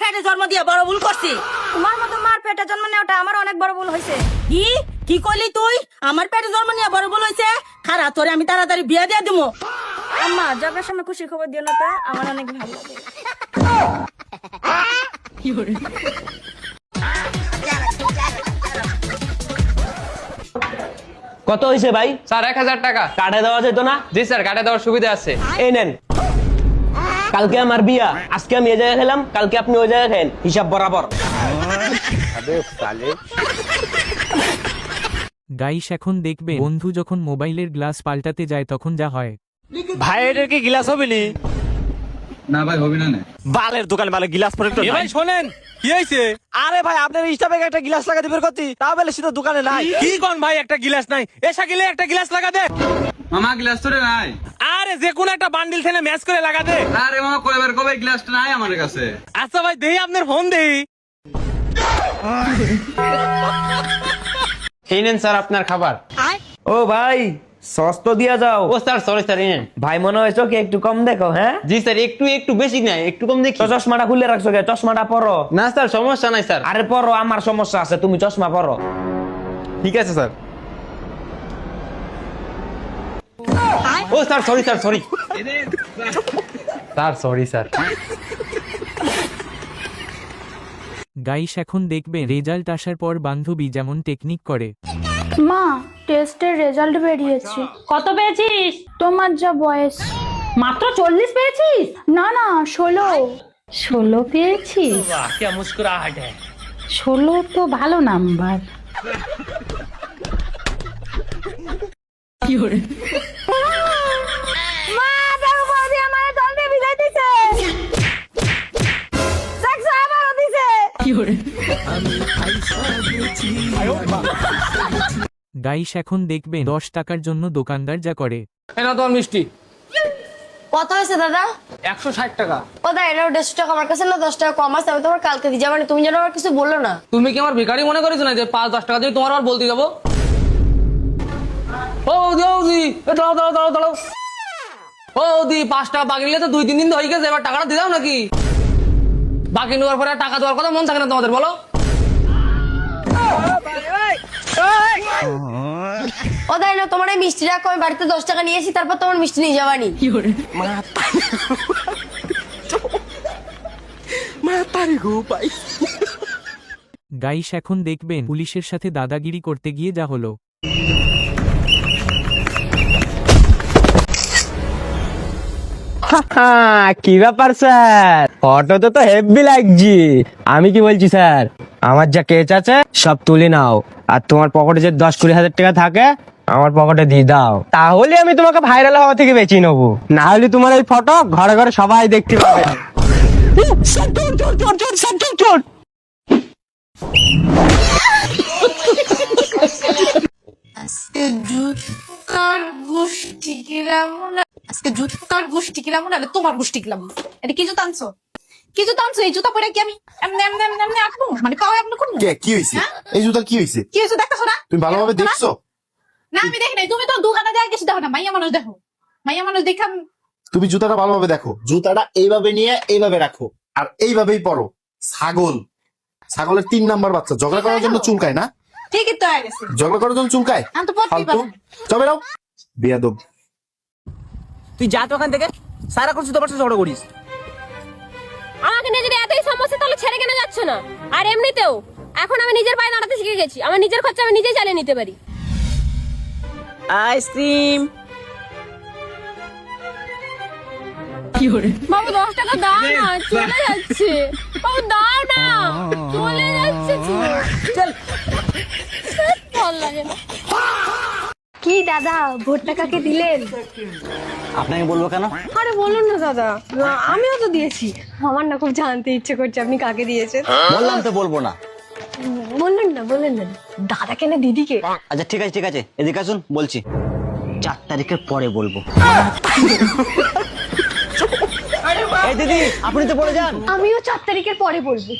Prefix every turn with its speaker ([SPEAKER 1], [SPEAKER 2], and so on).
[SPEAKER 1] পেটে জন্ম দিয়ে বড় ভুল করছি।
[SPEAKER 2] তোমার মতো মার পেটে জন্ম নেওয়াটা আমার অনেক বড় ভুল হয়েছে।
[SPEAKER 1] কি কি কইলি তুই? আমার পেটে জন্ম নিয়ে বড় ভুল হয়েছে? খারা তোরে আমি তাড়াতাড়ি বিয়ে দিয়ে দিবো।
[SPEAKER 2] আম্মা জবের সময় খুশি খবর দিও না, তা আমার অনেক ভালো লাগে।
[SPEAKER 3] কত হয়েছে ভাই?
[SPEAKER 4] স্যার 1000 টাকা।
[SPEAKER 3] কাটে দেওয়া যেত না?
[SPEAKER 4] জি স্যার, কাটে দেওয়ার সুবিধা আছে।
[SPEAKER 3] এই নেন। কালকে আমার বিয়া, আজকে আমি এই জায়গায় খেলাম, কালকে আপনি ওই জায়গায় খেলেন, হিসাব বরাবর।
[SPEAKER 5] গাইস এখন দেখবে বন্ধু যখন মোবাইলের গ্লাস পাল্টাতে যায় তখন যা হয়।
[SPEAKER 6] ভাই এটার কি গ্লাস হবে নি?
[SPEAKER 7] না ভাই হবে না।
[SPEAKER 6] বালের দোকান বালে গ্লাস পরে একটু
[SPEAKER 4] ভাই শোনেন, কি হয়েছে?
[SPEAKER 6] আরে ভাই আপনার স্টাফে একটা গ্লাস লাগা দিবের কতি, তাও বলে সেটা দোকানে নাই।
[SPEAKER 4] কি কোন ভাই, একটা গ্লাস নাই? এসা গেলে একটা গ্লাস লাগা দে।
[SPEAKER 7] মামা গ্লাস তোরে নাই?
[SPEAKER 4] আরে যে কোন একটা বান্ডিল থেকে ম্যাচ করে লাগা দে।
[SPEAKER 7] আরে মামা কয়বার কবে গ্লাসটা নাই আমার কাছে।
[SPEAKER 4] আচ্ছা ভাই, দেই আপনার ফোন দেই। এই নেন স্যার আপনার খাবার।
[SPEAKER 3] ও ভাই, সস তো দিয়া যাও।
[SPEAKER 4] ও স্যার সরি স্যার, এই নেন।
[SPEAKER 3] ভাই মনে হয় চোখে একটু কম দেখো, হ্যাঁ?
[SPEAKER 4] জি স্যার, একটু বেশি নাই, একটু কম দেখি।
[SPEAKER 3] তো চশমাটা খুলে রাখছো কে? চশমাটা পরো।
[SPEAKER 4] না স্যার, সমস্যা নাই স্যার।
[SPEAKER 3] আরে পরো, আমার সমস্যা আছে, তুমি চশমা পরো।
[SPEAKER 4] ঠিক আছে স্যার। ও sir sorry sir, sorry sir, sorry sir.
[SPEAKER 5] Guys এখন দেখবে রেজাল্ট আসার পর বান্ধবী যেমন টেকনিক করে।
[SPEAKER 2] মা টেস্টের রেজাল্ট বেরিয়েছে।
[SPEAKER 1] কত পেয়েছিস?
[SPEAKER 2] তোমার যা বয়স।
[SPEAKER 1] মাত্র 40 পেয়েছিস?
[SPEAKER 2] না না 16।
[SPEAKER 1] 16 পেয়েছিস? 16 তো ভালো নাম্বার।
[SPEAKER 2] মা দেখো বৌদি আমারে জল দিয়ে ভিজাই দিছে। সেক্স আবারও দিছে।
[SPEAKER 5] গাইস এখন দেখবে 10 টাকার জন্য দোকানদার যা করে।
[SPEAKER 4] এটা তো মিষ্টি।
[SPEAKER 8] কত হয়েছে দাদা?
[SPEAKER 4] 160 টাকা।
[SPEAKER 8] ও দা এটা 150 টাকা আমার কাছে না, 10 টাকা কম আছে, আমি তোমার কালকে দিয়ে যাবো। তুমি যেন আমার কিছু বললো না।
[SPEAKER 4] তুমি কি আমার ভিখারি মনে করেছো না যে 5-10 টাকা দিয়ে তোমার আর বলতে যাবো? ও দি, ও দি, দাঁড়াও দাঁড়াও দাঁড়াও দাঁড়াও। ও দি, 5 টাকা বাকি নিলে তো 2-3 দিন হয়ে গেছে, এবার টাকাটা দিয়ে দাও নাকি? বাকি নেওয়ার পরে টাকা দেওয়ার কথা মন থাকে না তোমাদের, বলো?
[SPEAKER 8] ও দা না তোমার এই মিষ্টি রাখো, আমি বাড়িতে 10 টাকা নিয়েছি, তারপর তোমার মিষ্টি নিয়ে যাবানি।
[SPEAKER 5] গাইস এখন দেখবেন পুলিশের সাথে দাদাগিরি করতে গিয়ে যা হলো।
[SPEAKER 3] কি ব্যাপার স্যার, অটোতে তো হেভি লাগছি। আমি কি বলছি স্যার, আমার যা কেচ আছে সব তুলে নাও, আর তোমার পকেটে যে 10-20 হাজার টাকা থাকে আমার পকেটে দিয়ে দাও, তাহলে আমি তোমাকে ভাইরাল হওয়া থেকে বেঁচে নেবো। না হলে তোমার এই ফটো ঘরে ঘরে সবাই দেখতে পাবে।
[SPEAKER 9] আজকে জুতার গোষ্ঠী কিরাম না তোমার গোষ্ঠী কিরাম। এটা কি জুতা আনছো? কি জুতা আনছো? এই জুতা পরে কি আমি এমনি এমনি এমনি এমনি আঁকবো? মানে পাও এমনি করবো?
[SPEAKER 10] কি হয়েছে? এই জুতার কি হয়েছে?
[SPEAKER 9] কি হয়েছে দেখতেছো না?
[SPEAKER 10] তুমি ভালোভাবে দেখছো?
[SPEAKER 9] না আমি দেখি নাই, তুমি তো দোকানে যা গেছো, দেখো না মাইয়া মানুষ দেখো। মাইয়া মানুষ দেখা
[SPEAKER 10] তুমি জুতাটা ভালোভাবে দেখো। জুতাটা এইভাবে নিয়ে এইভাবে রাখো, আর এইভাবেই পরো। ছাগলের 3 নাম্বার বাচ্চা ঝগড়া করার জন্য চুলকায় না?
[SPEAKER 9] ঠিকই তো হয়ে গেছে।
[SPEAKER 10] ঝগড়া করার জন্য চুলকায়?
[SPEAKER 9] আমি তো পড়তেই
[SPEAKER 10] ফালতু।
[SPEAKER 9] পারবো।
[SPEAKER 10] চবে রাও বিয়াদব।
[SPEAKER 6] তুই যা তো ওখান থেকে, সারা করছিস তোমার সাথে ঝগড়া করিস।
[SPEAKER 11] আমাকে নিয়ে যদি এতই সমস্যা তাহলে ছেড়ে কেন যাচ্ছ না? আর এমনিতেও এখন আমি নিজের পায়ে দাঁড়াতে শিখে গেছি, আমার নিজের খরচা আমি নিজেই চালিয়ে নিতে পারি।
[SPEAKER 6] আইসক্রিম
[SPEAKER 11] বাবু 10 টাকা দাও না, চলে যাচ্ছে। বাবু দাও না, চলে যাচ্ছে। চল, ভালো লাগে না।
[SPEAKER 2] কি দাদা ভোটটা কাকে দিলেন?
[SPEAKER 6] আপনাকে বলবো কেন?
[SPEAKER 2] আরে বলুন না দাদা, আমিও তো দিয়েছি। আমার না খুব জানতে ইচ্ছে করছে আপনি কাকে দিয়েছেন।
[SPEAKER 6] বললাম তো বলবো না।
[SPEAKER 2] বললেন না দাদা কেন দিদিকে?
[SPEAKER 6] আচ্ছা ঠিক আছে এদিকে আসুন, বলছি 4 তারিখের পরে বলবো। এই দিদি আপনি তো পড়ে যান।
[SPEAKER 2] আমিও 4 তারিখের পরে বলবো।